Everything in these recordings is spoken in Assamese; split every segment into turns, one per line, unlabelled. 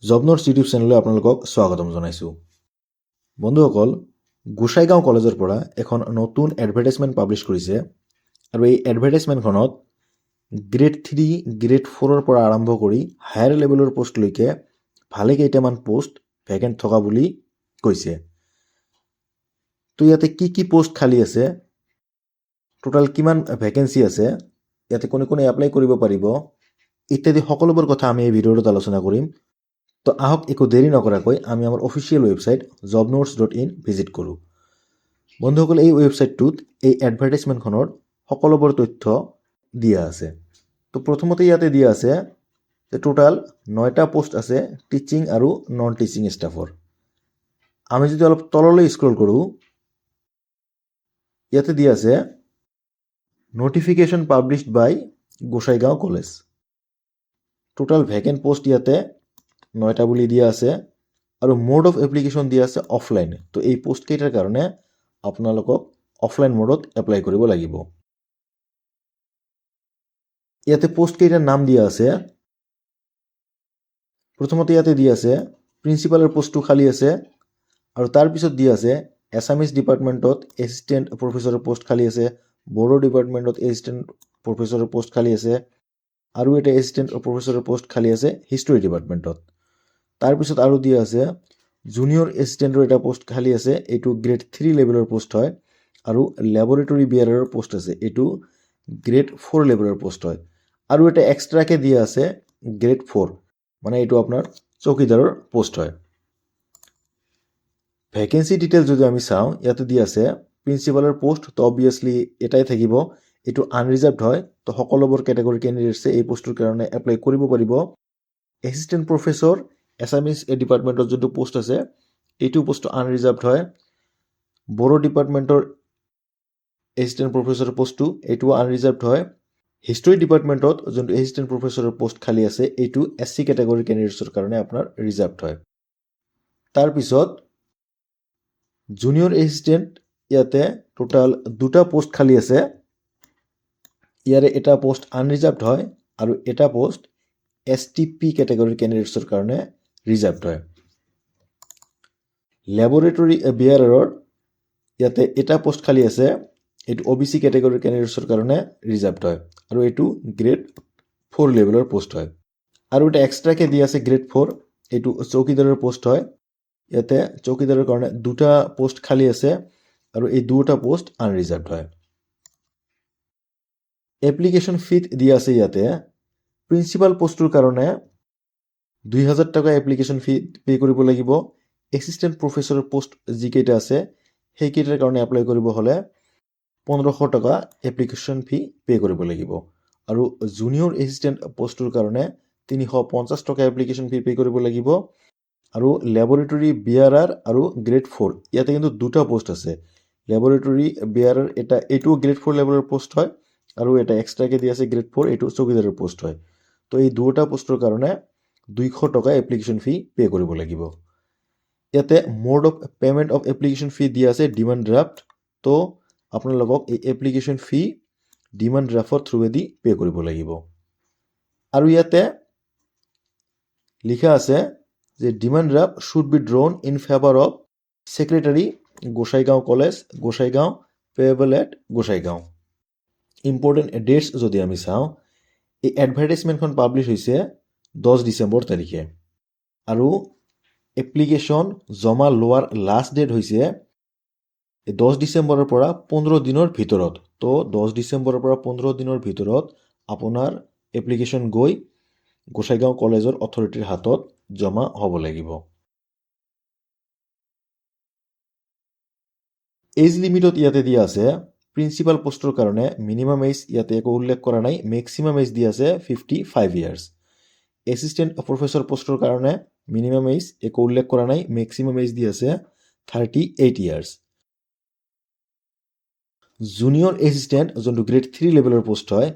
জব নোটছ ইউটিউব চেনেললৈ আপোনালোকক স্বাগতম জনাইছোঁ। বন্ধুসকল, গোসাইগাঁও কলেজৰ পৰা এখন নতুন এডভাৰটাইজমেণ্ট পাব্লিছ কৰিছে আৰু এই এডভাৰটাইজমেণ্টখনত গ্ৰেড 3, গ্ৰেড 4ৰ পৰা আৰম্ভ কৰি হায়াৰ লেভেলৰ পোষ্টলৈকে ভালে কেইটামান পোষ্ট ভেকেণ্ট থকা বুলি কৈছে। তো ইয়াতে কি পোষ্ট খালী আছে, টোটাল কিমান ভেকেঞ্চি আছে, ইয়াতে কোনে কোনে এপ্লাই কৰিব পাৰিব ইত্যাদি সকলোবোৰ কথা আমি এই ভিডিঅ'টোত আলোচনা কৰিম। তো আহক একো দেৰি নকৰাকৈ আমি আমাৰ অফিচিয়েল ৱেবছাইট jobnotes.in ভিজিট কৰোঁ। বন্ধুসকল, এই ৱেবছাইটটোত এই এডভাৰটাইজমেণ্টখনৰ সকলোবোৰ তথ্য দিয়া আছে। তো প্ৰথমতে ইয়াতে দিয়া আছে যে টোটাল 9টা পোষ্ট আছে টিচিং আৰু নন টিচিং ষ্টাফৰ। আমি যদি অলপ তললৈ স্ক্ৰল কৰোঁ, ইয়াতে দিয়া আছে notification published by Gossaigaon college. Total vacant post ইয়াতে 9টা বুলি দিয়া আছে আৰু মোড অফ এপ্লিকেশ্যন দিয়া আছে অফলাইন। তো এই পোষ্টকেইটাৰ কাৰণে আপোনালোকক অফলাইন মোডত এপ্লাই কৰিব লাগিব। ইয়াতে পোষ্টকেইটাৰ নাম দিয়া আছে। প্ৰথমতে ইয়াতে দিয়া আছে প্ৰিন্সিপালৰ পোষ্টটো খালী আছে আৰু তাৰপিছত দিয়া আছে এছামিছ ডিপাৰ্টমেণ্টত এছিষ্টেণ্ট প্ৰফেচৰৰ পোষ্ট খালী আছে, বড়ো ডিপাৰ্টমেণ্টত এছিষ্টেণ্ট প্ৰফেচৰৰ পোষ্ট খালী আছে আৰু এটা এছিষ্টেণ্ট প্ৰফেচৰৰ পোষ্ট খালী আছে হিষ্টৰী ডিপাৰ্টমেণ্টত। তাৰপিছত আৰু দিয়া আছে জুনিয়ৰ এছিষ্টেণ্টৰ এটা পোষ্ট খালী আছে, এইটো গ্ৰেড 3 লেভেলৰ পোষ্ট হয়, আৰু লেবৰেটৰী বিয়াৰৰ পোষ্ট আছে, এইটো গ্ৰেড 4 লেভেলৰ পোষ্ট হয়। আৰু এটা এক্সট্ৰাকৈ দিয়া আছে গ্ৰেড 4, মানে এইটো আপোনাৰ চকীদাৰৰ পোষ্ট হয়। ভেকেঞ্চি ডিটেইলছ যদি আমি চাওঁ, ইয়াতে দিয়া আছে প্ৰিন্সিপালৰ পোষ্ট, তো অবভিয়াছলি এটাই থাকিব, এইটো আনৰিজাৰ্ভড হয়। তো সকলোবোৰ কেটেগৰী কেণ্ডিডেটছে এই পোষ্টটোৰ কাৰণে এপ্লাই কৰিব পাৰিব। এছিষ্টেণ্ট প্ৰফেচৰ এছামিছ ডিপাৰ্টমেণ্টত যোনটো পোষ্ট আছে এইটো পোষ্ট আনৰিজাৰ্ভড হয়। বড়ো ডিপাৰ্টমেণ্টৰ এছিষ্টেণ্ট প্ৰফেচৰৰ পোষ্টটো এইটো আনৰিজাৰ্ভড হয়। হিষ্টৰী ডিপাৰ্টমেণ্টত যোনটো এছিষ্টেণ্ট প্ৰফেচৰৰ পোষ্ট খালী আছে এইটো SC কেটেগৰী কেণ্ডিডেটছৰ কাৰণে আপোনাৰ ৰিজাৰ্ভড হয়। তাৰপিছত জুনিয়ৰ এছিষ্টেণ্ট, ইয়াতে টোটাল 2টা পোষ্ট খালী আছে। ইয়াৰে এটা পোষ্ট আনৰিজাৰ্ভড হয় আৰু এটা পোষ্ট STP কেটেগৰীৰ কেণ্ডিডেটছৰ কাৰণে ৰিজাৰ্ভড হয়। লেবৰেটৰী বিয়াৰৰ ইয়াতে এটা পোষ্ট খালী আছে, এইটো OBC কেটেগৰীৰ কেণ্ডিডেটছৰ কাৰণে ৰিজাৰ্ভড হয় আৰু এইটো গ্ৰেড 4 লেভেলৰ পোষ্ট হয়। আৰু এটা এক্সট্ৰাকৈ দিয়া আছে গ্ৰেড 4, এইটো চৌকিদাৰৰ পোষ্ট হয়। ইয়াতে চৌকিদাৰৰ কাৰণে 2টা পোষ্ট খালী আছে আৰু এই 2টা পোষ্ট আনৰিজাৰ্ভড হয়। এপ্লিকেশ্যন ফিত দিয়া আছে ইয়াতে প্ৰিন্সিপাল পোষ্টটোৰ কাৰণে 2000 টকা এপ্লিকেশ্যন ফি পে' কৰিব লাগিব। এছিষ্টেণ্ট প্ৰফেচৰৰ পোষ্ট যিকেইটা আছে সেইকেইটাৰ কাৰণে এপ্লাই কৰিব হ'লে 1500 টকা এপ্লিকেশ্যন ফি পে' কৰিব লাগিব। আৰু জুনিয়ৰ এছিষ্টেণ্ট পোষ্টটোৰ কাৰণে 350 টকা এপ্লিকেশ্যন ফি পে' কৰিব লাগিব। আৰু লেবৰেটৰী বিয়াৰাৰ আৰু গ্ৰেড 4, ইয়াতে কিন্তু 2টা পোষ্ট আছে। লেবৰেটৰী বিয়াৰাৰ এইটো গ্ৰেড 4 লেভেলৰ পোষ্ট হয় আৰু এটা এক্সট্ৰাকৈ দিয়া আছে গ্ৰেড 4, এইটো চকীদাৰৰ পোষ্ট হয়। তো এই 2টা পোষ্টৰ কাৰণে 200 টকা এপ্লিকেশ্যন ফি পে' কৰিব লাগিব। ইয়াতে mode of payment of application fee দিয়া আছে ডিমাণ্ড ড্ৰাফ্ট। তো আপোনালোকক এই এপ্লিকেশ্যন ফি ডিমাণ্ড ড্ৰাফ্টৰ থ্ৰুৱেদি পে' কৰিব লাগিব। আৰু ইয়াতে লিখা আছে যে demand draft should be drawn in favour of secretary Gossaigaon college, Gossaigaon, payable at Gossaigaon. Important dates যদি আমি চাওঁ, এই এডভাৰটাইজমেণ্টখন পাব্লিছ হৈছে 10 ডিচেম্বৰ তাৰিখে আৰু এপ্লিকেশ্যন জমা লোৱাৰ লাষ্ট ডেট হৈছে 10 ডিচেম্বৰৰ পৰা 15 দিনৰ ভিতৰত। তো 10 ডিচেম্বৰৰ পৰা 15 দিনৰ ভিতৰত আপোনাৰ এপ্লিকেশ্যন গৈ গোসাইগাঁও কলেজৰ অথৰিটিৰ হাতত জমা হ'ব লাগিব। এজ লিমিটত ইয়াতে দিয়া আছে প্ৰিন্সিপাল পোষ্টৰ কাৰণে মিনিমাম এজ ইয়াতে একো উল্লেখ কৰা নাই, মেক্সিমাম এজ দিয়া আছে 55 ইয়াৰ্ছ। এছিষ্টেণ্ট প্ৰফেচৰ পোষ্টৰ কাৰণে মিনিমাম এজ একো উল্লেখ কৰা নাই, মেক্সিমাম এজ দি আছে 38 ইয়াৰ্ছ। জুনিয়ৰ এছিষ্টেণ্ট যোনটো গ্ৰেড 3 লেভেলৰ পোষ্ট হয়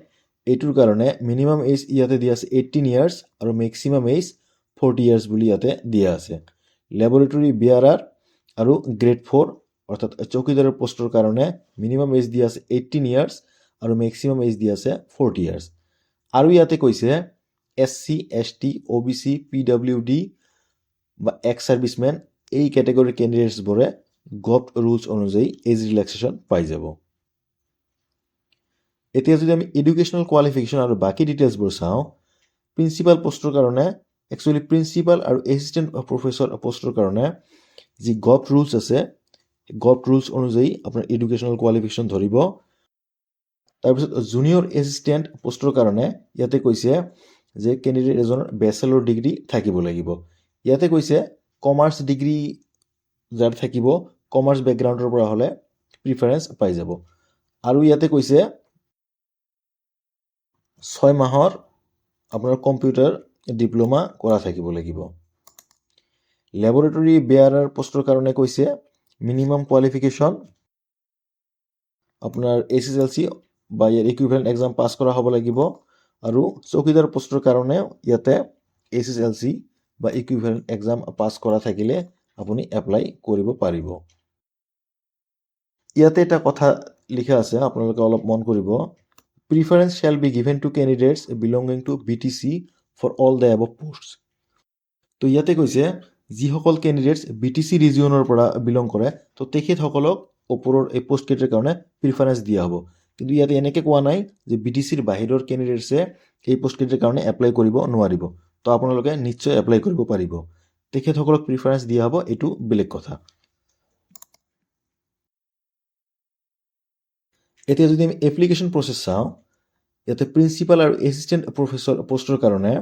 এইটোৰ কাৰণে মিনিমাম এজ ইয়াতে দিয়া আছে 18 ইয়াৰ্ছ আৰু মেক্সিমাম এজ 40 ইয়াৰ্ছ বুলি ইয়াতে দিয়া আছে। লেবৰেটৰী বিয়াৰাৰ আৰু গ্ৰেড 4 অৰ্থাৎ চৌকিদাৰৰ পোষ্টৰ কাৰণে মিনিমাম এজ দিয়া আছে 18 ইয়াৰ্ছ আৰু মেক্সিমাম এজ দিয়া আছে 40 ইয়াৰ্ছ। আৰু ইয়াতে কৈছে SC, ST, OBC, PWD বা এক্স সাৰ্ভিচমেন এই কেটেগৰীৰ কেণ্ডিডেটছবোৰে গভট ৰুলছ অনুযায়ী এজ ৰিলেক্সেশ্যন পাই যাব। এতিয়া যদি আমি এডুকেশ্যনেল কোৱালিফিকেশ্যন আৰু বাকী ডিটেইলছবোৰ চাওঁ, প্ৰিন্সিপাল পোষ্টৰ কাৰণে একচুৱেলি প্ৰিন্সিপাল আৰু এছিষ্টেণ্ট প্ৰফেচৰ পোষ্টৰ কাৰণে যি গভট ৰুলছ আছে, গভট ৰুলছ অনুযায়ী আপোনাৰ এডুকেশ্যনেল কোৱালিফিকেশ্যন ধৰিব। তাৰপিছত জুনিয়ৰ এছিষ্টেণ্ট পোষ্টৰ কাৰণে ইয়াতে কৈছে যে কেণ্ডিডেট এজনৰ বেচেলৰ ডিগ্ৰী থাকিব লাগিব। ইয়াতে কৈছে কমাৰ্চ ডিগ্ৰী যাৰ থাকিব, কমাৰ্চ বেকগ্ৰাউণ্ডৰ পৰা হ'লে প্ৰিফাৰেঞ্চ পাই যাব। আৰু ইয়াতে কৈছে 6 মাহৰ আপোনাৰ কম্পিউটাৰ ডিপ্ল'মা কৰা থাকিব লাগিব। লেবৰেটৰী বেয়াৰাৰ পোষ্টৰ কাৰণে কৈছে মিনিমাম কোৱালিফিকেশ্যন আপোনাৰ SSLC বা ইয়াৰ ইকুইভেলেণ্ট এক্সাম পাছ কৰা হ'ব লাগিব। আৰু চকীদাৰ পোষ্টৰ কাৰণে ইয়াতে SSLC বা ইকুইভেলেণ্ট এক্সাম পাছ কৰা থাকিলে আপুনি এপ্লাই কৰিব পাৰিব। ইয়াতে এটা কথা লিখা আছে, আপোনালোকে অলপ মন কৰিব। Preference shall be given to candidates belonging to BTC for all the above posts. তো ইয়াতে কৈছে যিসকল কেণ্ডিডেটছ BTC ৰিজিয়নৰ পৰা বিলং কৰে, তো তেখেতসকলক ওপৰৰ এই পোষ্টকেইটাৰ কাৰণে প্ৰিফাৰেঞ্চ দিয়া হ'ব। কিন্তু ইয়াতে এনেকৈ কোৱা নাই যে BTCৰ বাহিৰৰ কেণ্ডিডেটছে এই পোষ্টকেইটাৰ কাৰণে এপ্লাই কৰিব নোৱাৰিব। তো আপোনালোকে নিশ্চয় এপ্লাই কৰিব পাৰিব। তেখেতসকলক প্ৰিফাৰেঞ্চ দিয়া হ'ব, এইটো বেলেগ কথা। এতিয়া যদি আমি এপ্লিকেশ্যন প্ৰচেছ চাওঁ, ইয়াতে প্ৰিন্সিপাল আৰু এছিষ্টেণ্ট প্ৰফেচৰ পোষ্টৰ কাৰণে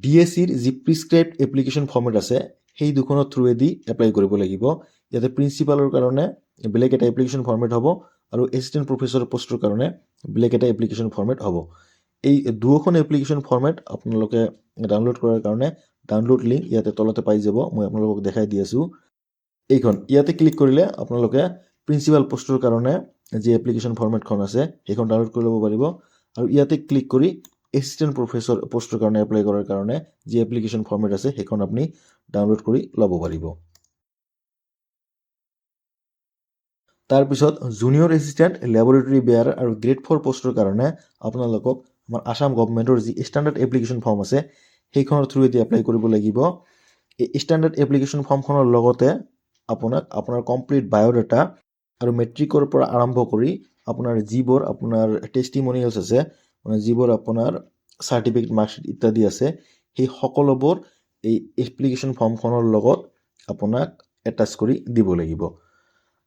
DSCৰ যি প্ৰিছক্ৰাইবড এপ্লিকেশ্যন ফৰ্মেট আছে, সেই দুখনৰ থ্ৰুৱেদি এপ্লাই কৰিব লাগিব। ইয়াতে প্ৰিন্সিপালৰ কাৰণে বেলেগ এটা এপ্লিকেশ্যন ফৰ্মেট হ'ব আৰু এছিষ্টেণ্ট প্ৰফেচৰ পোষ্টৰ কাৰণে বেলেগ এটা এপ্লিকেশ্যন ফৰ্মেট হ'ব। এই দুয়োখন এপ্লিকেশ্যন ফৰ্মেট আপোনালোকে ডাউনলোড কৰাৰ কাৰণে ডাউনলোড লিংক ইয়াতে তলতে পাই যাব। মই আপোনালোকক দেখাই দি আছোঁ। এইখন ইয়াতে ক্লিক কৰিলে আপোনালোকে প্ৰিন্সিপাল পোষ্টৰ কাৰণে যি এপ্লিকেশ্যন ফৰ্মেটখন আছে সেইখন ডাউনলোড কৰি ল'ব পাৰিব। আৰু ইয়াতে ক্লিক কৰি এছিষ্টেণ্ট প্ৰফেচৰ পোষ্টৰ কাৰণে এপ্লাই কৰাৰ কাৰণে যি এপ্লিকেশ্যন ফৰ্মেট আছে সেইখন আপুনি ডাউনলোড কৰি ল'ব পাৰিব। তাৰপিছত জুনিয়ৰ এছিষ্টেণ্ট, লেবৰেটৰী বেয়াৰাৰ আৰু গ্ৰেড 4 পোষ্টৰ কাৰণে আপোনালোকক আমাৰ আসাম গভৰ্ণমেণ্টৰ যি ষ্টেণ্ডাৰ্ড এপ্লিকেশ্যন ফৰ্ম আছে সেইখনৰ থ্ৰুৱেদি এপ্লাই কৰিব লাগিব। এই ষ্টেণ্ডাৰ্ড এপ্লিকেশ্যন ফৰ্মখনৰ লগতে আপোনাক আপোনাৰ কমপ্লিট বায়'ডাটা আৰু মেট্ৰিকৰ পৰা আৰম্ভ কৰি আপোনাৰ যিবোৰ আপোনাৰ টেষ্টিমনিয়েলছ আছে, মানে যিবোৰ আপোনাৰ চাৰ্টিফিকেট মাৰ্কশ্বিট ইত্যাদি আছে, সেই সকলোবোৰ এই এপ্লিকেশ্যন ফৰ্মখনৰ লগত আপোনাক এটাচ কৰি দিব লাগিব।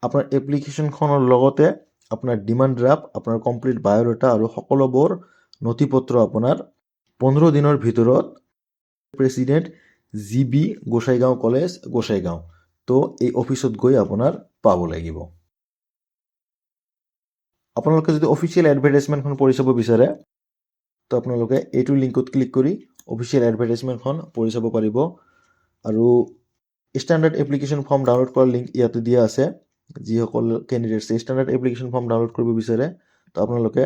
আপোনাৰ এপ্লিকেশ্যনখনৰ লগতে আপোনাৰ ডিমাণ্ড ড্ৰাফ্ট, আপোনাৰ কমপ্লিট বায়'ডাটা আৰু সকলোবোৰ নথিপত্ৰ আপোনাৰ 15 দিনৰ ভিতৰত president GB Gossaigaon college, Gossaigaon, তো এই অফিচত গৈ আপোনাৰ পাব লাগিব। আপোনালোকে যদি অফিচিয়েল এডভাৰটাইজমেণ্টখন পঢ়ি চাব বিচাৰে, তো আপোনালোকে এইটো লিংকত ক্লিক কৰি অফিচিয়েল এডভাৰটাইজমেণ্টখন পঢ়ি চাব পাৰিব। আৰু ষ্টেণ্ডাৰ্ড এপ্লিকেশ্যন ফৰ্ম ডাউনলোড কৰাৰ লিংক ইয়াতে দিয়া আছে। যিসকল কেণ্ডিডেটছে ষ্টেণ্ডাৰ্ড এপ্লিকেশ্যন ফৰ্ম ডাউনলোড কৰিব বিচাৰে, তো আপোনালোকে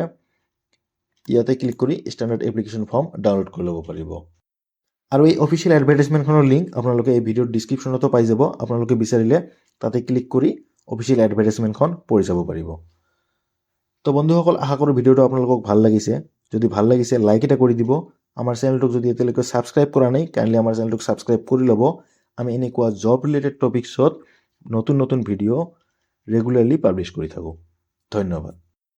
ইয়াতে ক্লিক কৰি ষ্টেণ্ডাৰ্ড এপ্লিকেশ্যন ফৰ্ম ডাউনলোড কৰি ল'ব পাৰিব। আৰু এই অফিচিয়েল এডভাৰটাইজমেণ্টখনৰ লিংক আপোনালোকে এই ভিডিঅ'ৰ ডিছক্ৰিপশ্যনতো পাই যাব। আপোনালোকে বিচাৰিলে তাতে ক্লিক কৰি অফিচিয়েল এডভাৰটাইজমেণ্টখন পঢ়ি চাব পাৰিব। তো বন্ধুসকল, আশা কৰোঁ ভিডিঅ'টো আপোনালোকক ভাল লাগিছে। যদি ভাল লাগিছে লাইক এটা কৰি দিব। আমাৰ চেনেলটোক যদি এতিয়ালৈকে ছাবস্ক্ৰাইব কৰা নাই, কাইণ্ডলি আমাৰ চেনেলটোক ছাবস্ক্ৰাইব কৰি ল'ব। আমি এনেকুৱা জব ৰিলেটেড টপিকছত নতুন নতুন ভিডিঅ' ৰেগুলাৰলি পাব্লিছ কৰি থাকোঁ। ধন্যবাদ।